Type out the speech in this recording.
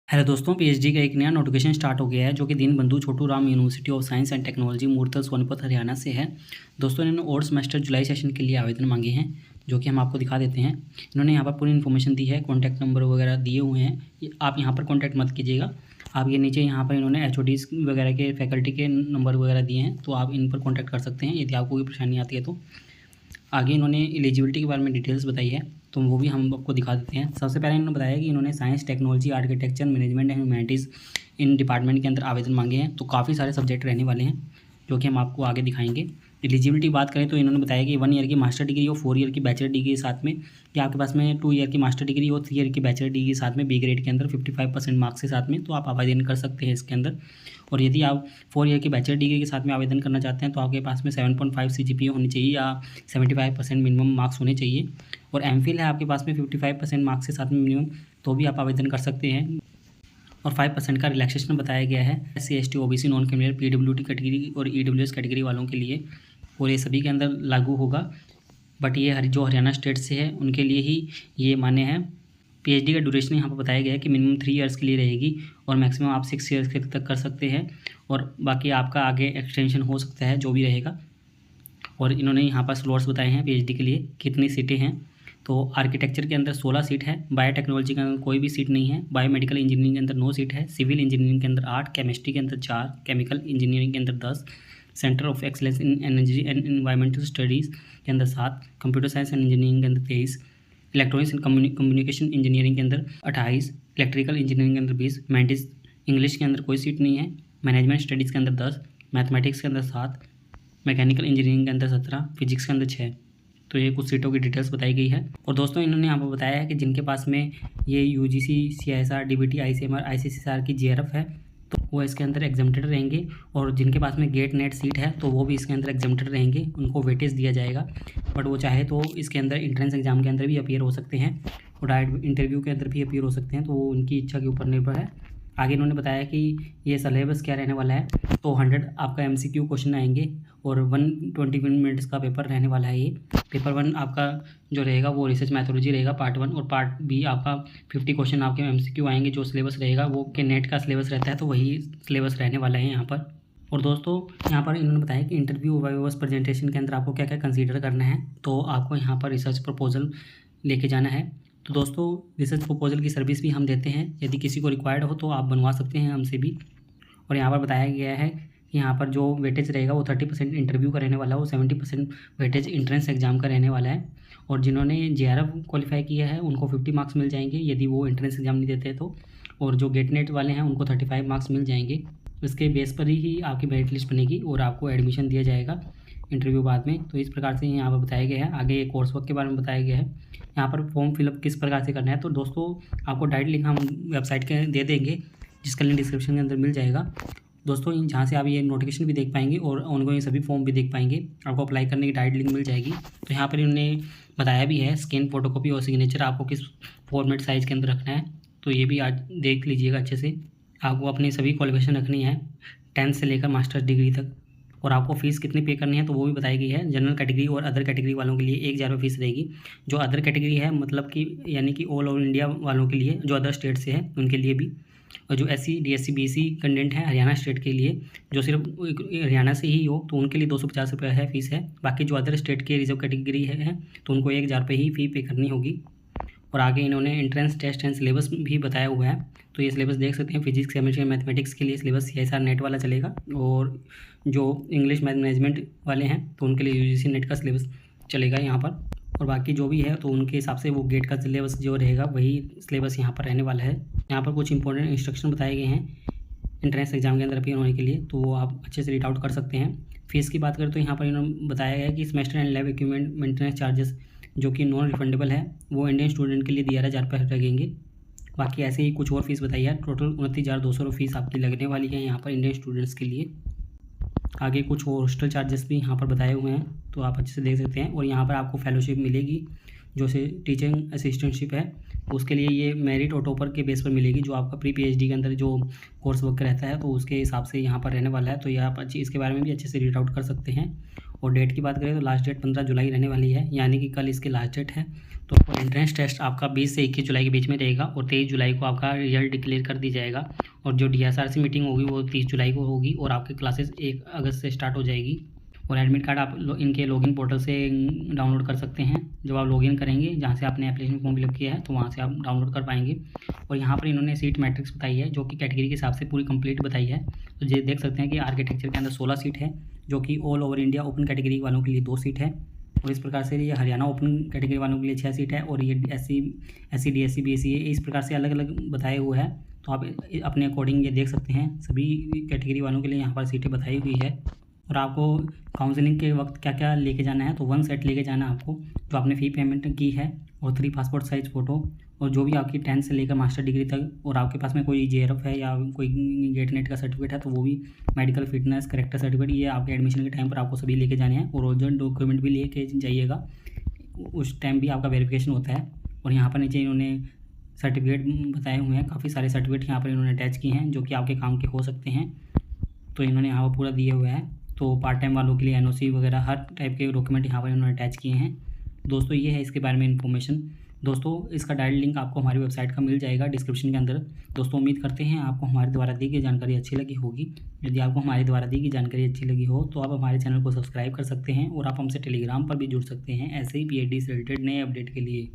Hello दोस्तों, PhD का एक नया नोटिफिकेशन स्टार्ट हो गया है जो कि Deenbandhu Chhotu Ram university of science and technology Murthal Sonipat Haryana से है। दोस्तों इन्होंने और सेमेस्टर जुलाई सेशन के लिए आवेदन मांगे हैं जो कि हम आपको दिखा देते हैं। इन्होंने यहाँ पर पूरी इन्फॉर्मेशन दी है, कॉन्टैक्ट नंबर वगैरह दिए हुए हैं। आप यहाँ पर कॉन्टैक्ट मत कीजिएगा। आप ये नीचे यहाँ पर इन्होंने एचओडीज वगैरह के फैकल्टी के नंबर वगैरह दिए हैं, तो आप इन पर कॉन्टैक्ट कर सकते हैं यदि आपको कोई परेशानी आती है तो। आगे इन्होंने एलिजिबिलिटी के बारे में डिटेल्स बताई है, तो वो भी हम आपको दिखा देते हैं। सबसे पहले इन्होंने बताया कि इन्होंने science, technology, architecture, management and humanities in department के अंदर आवेदन मांगे हैं। तो काफ़ी सारे सब्जेक्ट रहने वाले हैं जो कि हम आपको आगे दिखाएंगे। एलिजिबिलिटी बात करें तो इन्होंने बताया कि 1 ईयर की मास्टर डिग्री और 4 ईयर की बैचलर डिग्री के साथ में, या आपके पास में 2 ईयर की मास्टर डिग्री और 3 ईयर की बैचलर डिग्री के साथ में बी ग्रेड के अंदर 55% मार्क्स के साथ में, तो आप आवेदन कर सकते हैं इसके अंदर। और यदि आप 4 ईयर की बैचलर डिग्री के साथ में आवेदन करना चाहते हैं तो आपके पास में 7.5 CGPA होनी चाहिए या 75% मिनिमम मार्क्स होने चाहिए। और एमफिल है आपके पास में 55% मार्क्स के साथ में मिनिमम, तो भी आप आवेदन कर सकते हैं। और 5% का रिलैक्सेशन बताया गया है SC ST OBC non criminal PWD category और EWS कैटेगरी वालों के लिए, और ये सभी के अंदर लागू होगा। बट ये जो हरियाणा स्टेट से है उनके लिए ही ये मान्य है। पीएचडी का ड्यूरेशन यहाँ पर बताया गया है कि मिनिमम 3 ईयर्स के लिए रहेगी और मैक्सिमम आप 6 ईयर्स के तक कर सकते हैं, और बाकी आपका आगे एक्सटेंशन हो सकता है जो भी रहेगा। और इन्होंने यहाँ पर स्लॉट्स बताए हैं पीएचडी के लिए कितनी सीटें हैं। तो आर्किटेक्चर के अंदर 16 सीट है, बायोटेक्नोलॉजी के अंदर कोई भी सीट नहीं है, बायोमेडिकल इंजीनियरिंग के अंदर 9 सीट है, सिविल इंजीनियरिंग के अंदर 8, केमिस्ट्री के अंदर 4, केमिकल इंजीनियरिंग के अंदर 10, centre of excellence in energy and environmental studies के अंदर 7, कंप्यूटर साइंस एंड इंजीनियरिंग के अंदर 23, इलेक्ट्रॉनिक्स एंड कम्युनिकेशन इंजीनियरिंग के अंदर 28, इलेक्ट्रिकल इंजीनियरिंग के अंदर 20, मैंटिस इंग्लिश के अंदर कोई सीट नहीं है, मैनेजमेंट स्टडीज़ के अंदर 10, मैथमेटिक्स के अंदर 7, मैकेनिकल इंजीनियरिंग के अंदर 17, फिजिक्स के अंदर 6। तो ये कुछ सीटों की डिटेल्स बताई गई है। और दोस्तों इन्होंने यहाँ पर बताया है कि जिनके पास में ये UGC, CISR, DBT, ICMR, ICCSR की JRF है तो वो इसके अंदर एग्जम्प्टेड रहेंगे, और जिनके पास में गेट नेट सीट है तो वो भी इसके अंदर एग्जम्प्टेड रहेंगे, उनको वेटेज दिया जाएगा। बट वो चाहे तो इसके अंदर इंट्रेंस एग्जाम के अंदर भी अपीयर हो सकते हैं और डायरेक्ट इंटरव्यू के अंदर भी अपीयर हो सकते हैं, तो वो उनकी इच्छा के ऊपर निर्भर है। आगे इन्होंने बताया कि ये सिलेबस क्या रहने वाला है। तो 100 आपका MCQ क्वेश्चन आएंगे और 120 मिनट्स का पेपर रहने वाला है। ये पेपर 1 आपका जो रहेगा वो रिसर्च मैथोलॉजी रहेगा पार्ट 1, और पार्ट B आपका 50 क्वेश्चन आपके MCQ आएंगे। जो सिलेबस रहेगा वो के नेट का सिलेबस रहता है, तो वही सिलेबस रहने वाला है यहाँ पर। और दोस्तों यहाँ पर इन्होंने बताया कि इंटरव्यू वाइवास प्रेजेंटेशन के अंदर आपको क्या क्या कंसीडर करना है। तो आपको यहाँ पर रिसर्च प्रपोजल लेके जाना है। तो दोस्तों रिसर्च प्रपोजल की सर्विस भी हम देते हैं, यदि किसी को रिक्वायर्ड हो तो आप बनवा सकते हैं हमसे भी। और यहाँ पर बताया गया है कि यहाँ पर जो वेटेज रहेगा वो 30% इंटरव्यू का रहने वाला है, वो 70% वेटेज इंट्रेंस एग्जाम का रहने वाला है। और जिन्होंने JRF क्वालिफाई किया है उनको 50 मार्क्स मिल जाएंगे यदि वो इंट्रेंस एग्जाम नहीं देते तो, और जो गेट नेट वाले हैं उनको 35 मार्क्स मिल जाएंगे। इसके बेस पर ही आपकी मेरिट लिस्ट बनेगी और आपको एडमिशन दिया जाएगा इंटरव्यू बाद में। तो इस प्रकार से यहाँ पर बताया गया है। आगे कोर्स वर्क के बारे में बताया गया है। यहाँ पर फॉर्म फिलअप किस प्रकार से करना है, तो दोस्तों आपको डायरेक्ट लिंक हम वेबसाइट के दे देंगे जिसका लिंक डिस्क्रिप्शन के अंदर मिल जाएगा। दोस्तों जहाँ से आप ये नोटिफिकेशन भी देख पाएंगे और ऑनगोइंग सभी फॉर्म भी देख पाएंगे, आपको अप्लाई करने की डायरेक्ट लिंक मिल जाएगी। तो यहाँ पर इन्होंने बताया भी है स्कैन, फोटोकॉपी और सिग्नेचर आपको किस फॉर्मेट साइज़ के अंदर रखना है, तो ये भी आज देख लीजिएगा अच्छे से। आपको अपनी सभी क्वालिफिकेशन रखनी है 10th से लेकर मास्टर्स डिग्री तक। और आपको फ़ीस कितनी पे करनी है तो वो भी बताई गई है। जनरल कैटेगरी और अदर कैटेगरी वालों के लिए 1000 रुपये फ़ीस रहेगी। जो अदर कैटेगरी है मतलब कि यानी कि ऑल ओवर इंडिया वालों के लिए, जो अदर स्टेट से है उनके लिए भी, और जो SC DSC BC कैंडिडेट है हरियाणा स्टेट के लिए, जो सिर्फ हरियाणा से ही हो तो उनके लिए 250 रुपये है फ़ीस है। बाकी जो अदर स्टेट के रिजर्व कैटेगरी है तो उनको 1000 रुपये ही फ़ी पे करनी होगी। और आगे इन्होंने एंट्रेंस टेस्ट एंड सिलेबस भी बताया हुआ है, तो ये सिलेबस देख सकते हैं। फिजिक्स, केमिस्ट्री, मैथमेटिक्स के लिए सिलेबस CISR नेट वाला चलेगा, और जो इंग्लिश मैनेजमेंट वाले हैं तो उनके लिए UGC नेट का सिलेबस चलेगा यहाँ पर। और बाकी जो भी है तो उनके हिसाब से वो गेट का सिलेबस जो रहेगा वही सिलेबस यहाँ पर रहने वाला है। यहाँ पर कुछ इंपॉर्टेंट इंस्ट्रक्शन बताए गए हैं एंट्रेंस एग्जाम के अंदर अपीयर होने के लिए, तो वो आप अच्छे से रीड आउट कर सकते हैं। फीस की बात करें तो यहाँ पर इन्होंने बताया गया है कि semester and lab equipment maintenance charges जो कि नॉन रिफंडेबल है वो इंडियन स्टूडेंट के लिए 11,000 रुपये लगेंगे। बाकी ऐसे ही कुछ और फीस बताई है। टोटल 29,200 फीस आपकी लगने वाली है यहाँ पर इंडियन स्टूडेंट्स के लिए। आगे कुछ हॉस्टल चार्जेस भी यहाँ पर बताए हुए हैं, तो आप अच्छे से देख सकते हैं। और यहाँ पर आपको फेलोशिप मिलेगी, जो से टीचिंग असिस्टेंटशिप है उसके लिए ये मेरिट और टॉपर के बेस पर मिलेगी। जो आपका प्री PhD के अंदर जो कोर्स वर्क रहता है तो उसके हिसाब से यहाँ पर रहने वाला है। तो ये आप अच्छी इसके बारे में भी अच्छे से रीड आउट कर सकते हैं। और डेट की बात करें तो लास्ट डेट 15 जुलाई रहने वाली है, यानी कि कल इसकी लास्ट डेट है। तो एंट्रेंस टेस्ट आपका 20 से 21 जुलाई के बीच में रहेगा और 23 जुलाई को आपका रिजल्ट डिक्लेयर कर दी जाएगा। और जो DSRC मीटिंग होगी वो 30 जुलाई को होगी और आपकी क्लासेस 1 अगस्त से स्टार्ट हो जाएगी। और एडमिट कार्ड आप इनके लॉगिन पोर्टल से डाउनलोड कर सकते हैं। जब आप लॉगिन करेंगे जहाँ से आपने एप्लीकेशन फॉर्म फिलअप किया है तो वहाँ से आप डाउनलोड कर पाएंगे। और यहाँ पर इन्होंने सीट मैट्रिक्स बताई है जो कि कैटेगरी के हिसाब से पूरी कंप्लीट बताई है। तो ये देख सकते हैं कि आर्किटेक्चर के अंदर 16 सीट है, जो कि all over India open category वालों के लिए 2 सीट है। और इस प्रकार से ये हरियाणा ओपन कैटेगरी वालों के लिए 6 सीट है और ये SC SC DSC BSc इस प्रकार से अलग अलग बताए हुए हैं। तो आप अपने अकॉर्डिंग ये देख सकते हैं, सभी कैटेगरी वालों के लिए यहाँ पर सीटें बताई हुई है। और आपको काउंसलिंग के वक्त क्या क्या लेके जाना है, तो 1 सेट लेके जाना है आपको जो आपने फ़ी पेमेंट की है, और 3 पासपोर्ट साइज़ फ़ोटो, और जो भी आपकी 10th से लेकर मास्टर डिग्री तक, और आपके पास में कोई JRF है या कोई गेट नेट का सर्टिफिकेट है तो वो भी, मेडिकल फिटनेस करेक्टर सर्टिफिकेट, ये आपके एडमिशन के टाइम पर आपको सभी लेके जाने हैं। और ओरिजिनल डॉक्यूमेंट भी लेके जाइएगा, उस टाइम भी आपका वेरिफिकेशन होता है। और यहाँ पर नीचे इन्होंने सर्टिफिकेट बताए हुए हैं, काफ़ी सारे सर्टिफिकेट यहाँ पर इन्होंने अटैच किए हैं जो कि आपके काम के हो सकते हैं। तो इन्होंने यहाँ पर पूरा दिए हुए हैं। तो पार्ट टाइम वालों के लिए NOC वगैरह हर टाइप के डॉक्यूमेंट यहाँ पर इन्होंने अटैच किए हैं। दोस्तों ये है इसके बारे में इन्फॉर्मेशन। दोस्तों इसका डायरेक्ट लिंक आपको हमारी वेबसाइट का मिल जाएगा डिस्क्रिप्शन के अंदर। दोस्तों उम्मीद करते हैं आपको हमारे द्वारा दी गई जानकारी अच्छी लगी होगी। यदि आपको हमारे द्वारा दी गई जानकारी अच्छी लगी हो तो आप हमारे चैनल को सब्सक्राइब कर सकते हैं और आप हमसे टेलीग्राम पर भी जुड़ सकते हैं ऐसे ही PhD से रिलेटेड नए अपडेट के लिए।